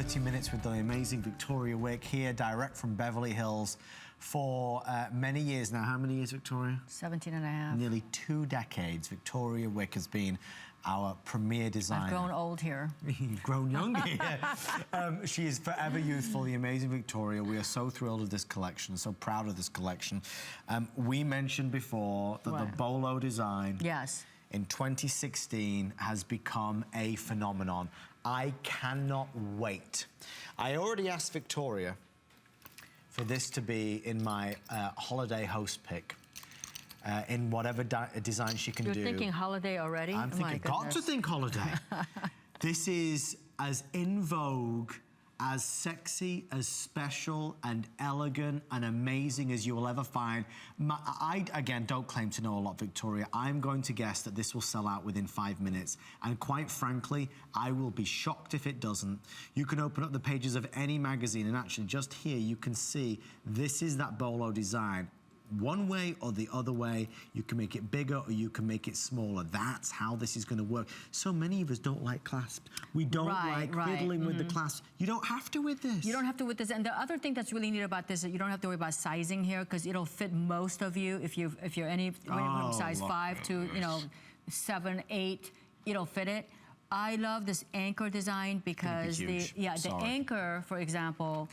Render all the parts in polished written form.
30 minutes with the amazing Victoria Wieck here, direct from Beverly Hills for many years now. How many years, Victoria? 17 and a half. Nearly 2 decades. Victoria Wieck has been our premier designer. I've grown old here. You've grown young here. She is forever youthful, the amazing Victoria. We are so thrilled with this collection, so proud of this collection. We mentioned before that the Bolo design in 2016 has become a phenomenon. I cannot wait. I already asked Victoria for this to be in my holiday host pick. In whatever design she can do. You're thinking holiday already? I'm thinking, got to think holiday. This is as in vogue, as sexy, as special, and elegant, and amazing as you will ever find. I, again, don't claim to know a lot, Victoria. I'm going to guess that this will sell out within 5 minutes. And quite frankly, I will be shocked if it doesn't. You can open up the pages of any magazine, and actually just here you can see this is that Bolo design. One way or the other way, you can make it bigger or you can make it smaller. That's how this is going to work. So many of us don't like clasps. We don't like fiddling with the clasps. You don't have to with this. You don't have to with this. And the other thing that's really neat about this is you don't have to worry about sizing here because it'll fit most of you. If you're any from size 5 to 7, 8, it'll fit it. I love this anchor design because the anchor, for example,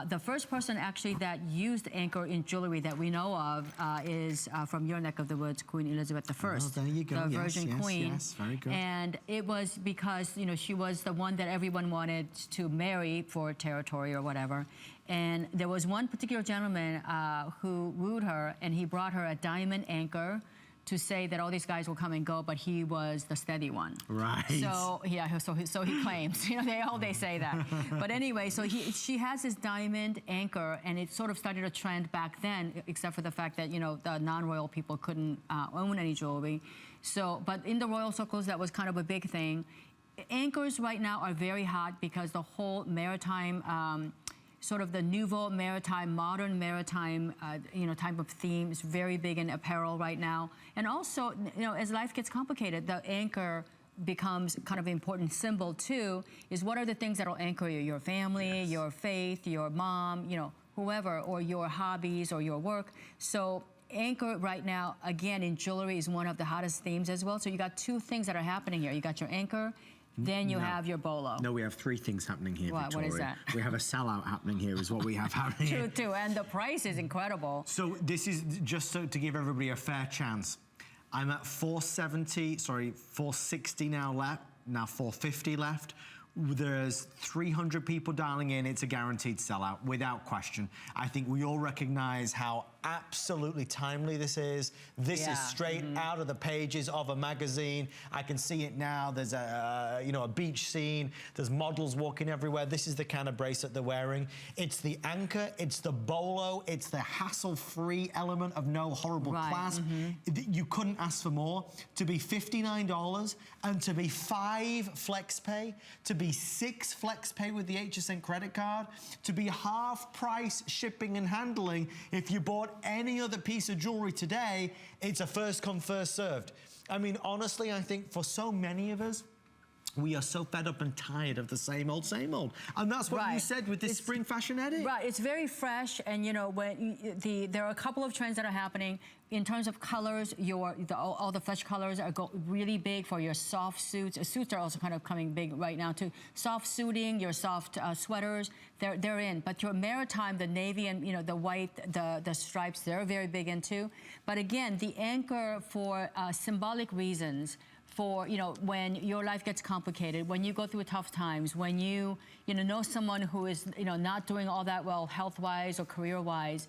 the first person actually that used anchor in jewelry that we know of is from your neck of the woods, Queen Elizabeth I. Oh, there you go. The Virgin Queen. Yes, very good. And it was because, she was the one that everyone wanted to marry for territory or whatever. And there was one particular gentleman who wooed her, and he brought her a diamond anchor to say that all these guys will come and go, but he was the steady one. Right. So yeah, so he claims. They say that. But anyway, so she has this diamond anchor, and it sort of started a trend back then, except for the fact that the non-royal people couldn't own any jewelry. So, but in the royal circles, that was kind of a big thing. Anchors right now are very hot because the whole maritime. Sort of the nouveau maritime, modern maritime, type of theme is very big in apparel right now. And also, as life gets complicated, the anchor becomes kind of an important symbol too, is what are the things that'll anchor you? Your family, your faith, your mom, whoever, or your hobbies or your work. So anchor right now, again, in jewelry is one of the hottest themes as well. So you got 2 things that are happening here. You got your anchor, then you have your Bolo. No, we have 3 things happening here, Victoria. What is that? We have a sellout happening here is what we have happening here. True, and the price is incredible. So this is just to give everybody a fair chance. I'm at 460 now left, now 450 left. There's 300 people dialing in. It's a guaranteed sellout, without question. I think we all recognize how absolutely timely this is. This is straight out of the pages of a magazine. I can see it now. There's a beach scene. There's models walking everywhere. This is the kind of bracelet they're wearing. It's the anchor. It's the Bolo. It's the hassle-free element of no horrible clasp. You couldn't ask for more. To be $59 and to be 5 flex pay, to be 6 flex pay with the HSN credit card, to be half price shipping and handling. If you bought any other piece of jewelry today, it's a first come, first served. I mean, honestly, I think for so many of us, we are so fed up and tired of the same old, same old. And that's what you said with this spring fashion edit. Right, it's very fresh, and when there are a couple of trends that are happening. In terms of colors, all the fresh colors are really big for your soft suits. Suits are also kind of coming big right now too. Soft suiting, your soft sweaters, they're in. But your maritime, the navy and the white, the stripes, they're very big in too. But again, the anchor for symbolic reasons, for when your life gets complicated, when you go through tough times, when you know someone who is not doing all that well health-wise or career-wise,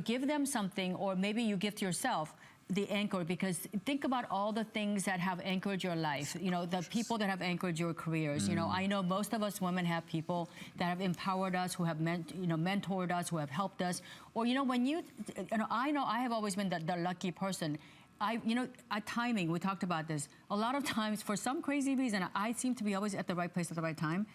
give them something, or maybe you gift yourself the anchor, because think about all the things that have anchored your life, the people that have anchored your careers. I know most of us women have people that have empowered us, who have mentored us, who have helped us, or when I know I have always been the lucky person. Timing, we talked about this. A lot of times, for some crazy reason, I seem to be always at the right place at the right time.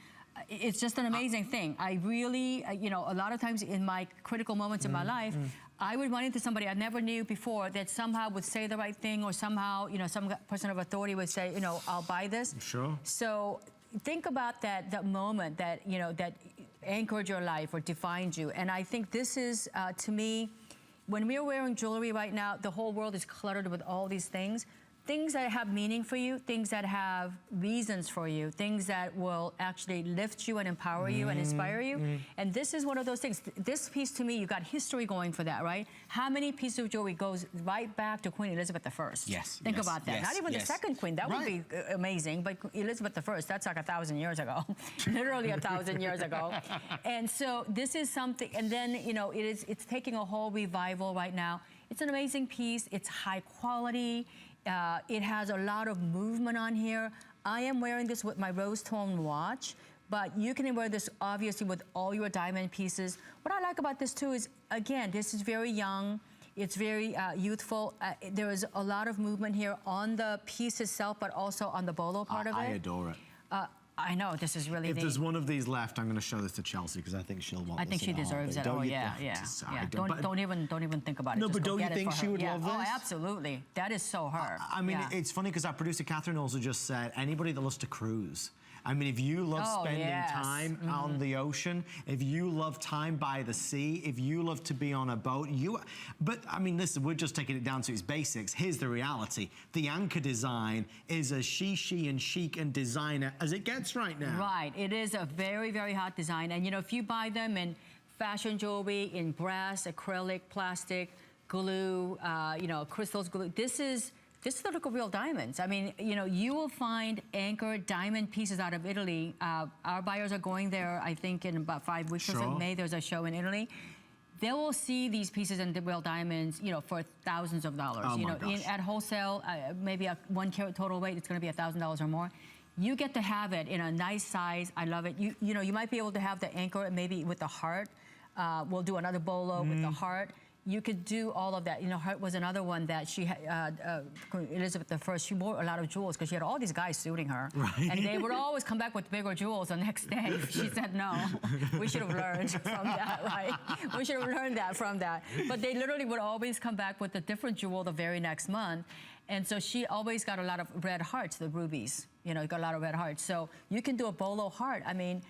It's just an amazing thing. I really, a lot of times in my critical moments in my life, I would run into somebody I never knew before that somehow would say the right thing, or somehow, some person of authority would say, I'll buy this. Sure. So think about that moment that, you know, that anchored your life or defined you. And I think this is, to me, when we're wearing jewelry right now, the whole world is cluttered with all these things. Things that have meaning for you, things that have reasons for you, things that will actually lift you and empower you and inspire you. And this is one of those things. This piece, to me, you got history going for that, right? How many pieces of jewelry goes right back to Queen Elizabeth I? Yes. Think about that. Not even the second queen. That would be amazing. But Elizabeth I, that's like 1,000 years ago. Literally 1,000 years ago. And so this is something, and then, you know, it's taking a whole revival right now. It's an amazing piece. It's high quality. It has a lot of movement on here. I am wearing this with my rose tone watch, but you can wear this obviously with all your diamond pieces. What I like about this too is, again, this is very young. It's very youthful. There is a lot of movement here on the piece itself, but also on the bolo part of it. I adore it. I know, this is really neat. If there's one of these left, I'm going to show this to Chelsea because I think she'll want this. I think she deserves it. Oh, yeah. Don't even think about it. No, but don't you think she would love this? Oh, absolutely. That is so her. I mean, it's funny because our producer Catherine also just said anybody that loves to cruise. I mean, if you love spending time on the ocean, if you love time by the sea, if you love to be on a boat, but I mean, listen, we're just taking it down to its basics. Here's the reality. The anchor design is as she and chic and designer as it gets right now. Right, it is a very, very hot design. And you know, if you buy them in fashion jewelry, in brass, acrylic, plastic, glue, you know, crystals, glue, this is the look of real diamonds. I mean, you know, you will find anchored diamond pieces out of Italy. Our buyers are going there, I think, in about 5 weeks or so. May, there's a show in Italy. They will see these pieces in real diamonds, you know, for thousands of dollars. Oh, you know, at wholesale, maybe a 1 carat total weight, it's going to be $1,000 or more. You get to have it in a nice size. I love it. You know, you might be able to have the anchor maybe with the heart. We'll do another bolo with the heart. You could do all of that. You know, heart was another one that she had, Elizabeth I, she wore a lot of jewels because she had all these guys suiting her. Right. And they would always come back with bigger jewels the next day. She said, no, we should have learned from that, right? We should have learned that from that. But they literally would always come back with a different jewel the very next month. And so she always got a lot of red hearts, the rubies. You know, got a lot of red hearts. So you can do a bolo heart. I mean,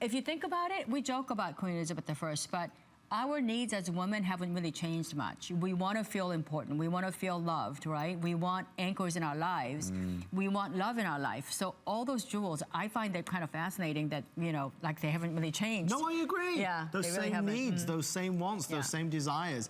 if you think about it, we joke about Queen Elizabeth I, but our needs as women haven't really changed much. We want to feel important. We want to feel loved, right? We want anchors in our lives. We want love in our life. So all those jewels, I find that kind of fascinating that, you know, like they haven't really changed. No, I agree. Yeah, those they really same haven't. needs, those same wants, those same desires.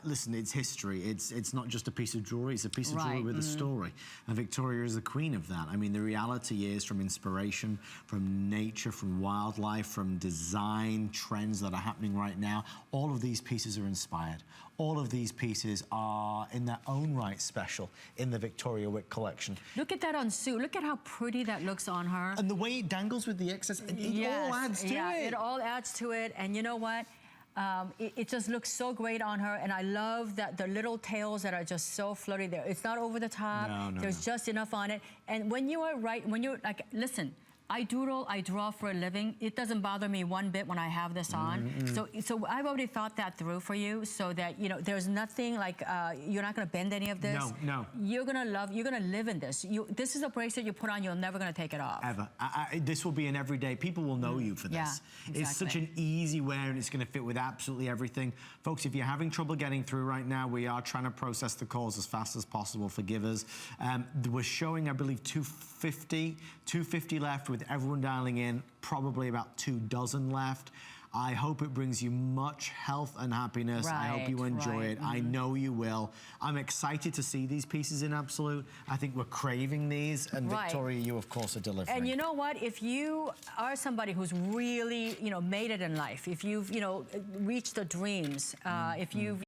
Listen, it's history. It's not just a piece of jewelry. It's a piece of jewelry with a story. And Victoria is the queen of that. I mean, the reality is from inspiration, from nature, from wildlife, from design trends that are happening right now, all of these pieces are inspired. All of these pieces are in their own right special in the Victoria Wieck collection. Look at that on Sue. Look at how pretty that looks on her. And the way it dangles with the excess, it all adds to it. Yeah, it all adds to it. And you know what? It just looks so great on her, and I love that the little tails that are just so floaty there. It's not over the top. There's just enough on it. And when you are when you're like, listen, I doodle, I draw for a living. It doesn't bother me one bit when I have this on. So I've already thought that through for you so that, you know, there's nothing like, you're not gonna bend any of this. No. You're gonna live in this. This is a bracelet you put on, you're never gonna take it off. Ever. This will be an everyday, people will know you for this. Yeah, exactly. It's such an easy wear and it's gonna fit with absolutely everything. Folks, if you're having trouble getting through right now, we are trying to process the calls as fast as possible, forgive us. We're showing, I believe, 250 left with everyone dialing in, probably about 24 left. I hope it brings you much health and happiness. I hope you enjoy it. I know you will. I'm excited to see these pieces in Absolute. I think we're craving these, and Victoria, you of course are delivering. And you know what? If you are somebody who's really, you know, made it in life, if you've, you know, reached the dreams, if you've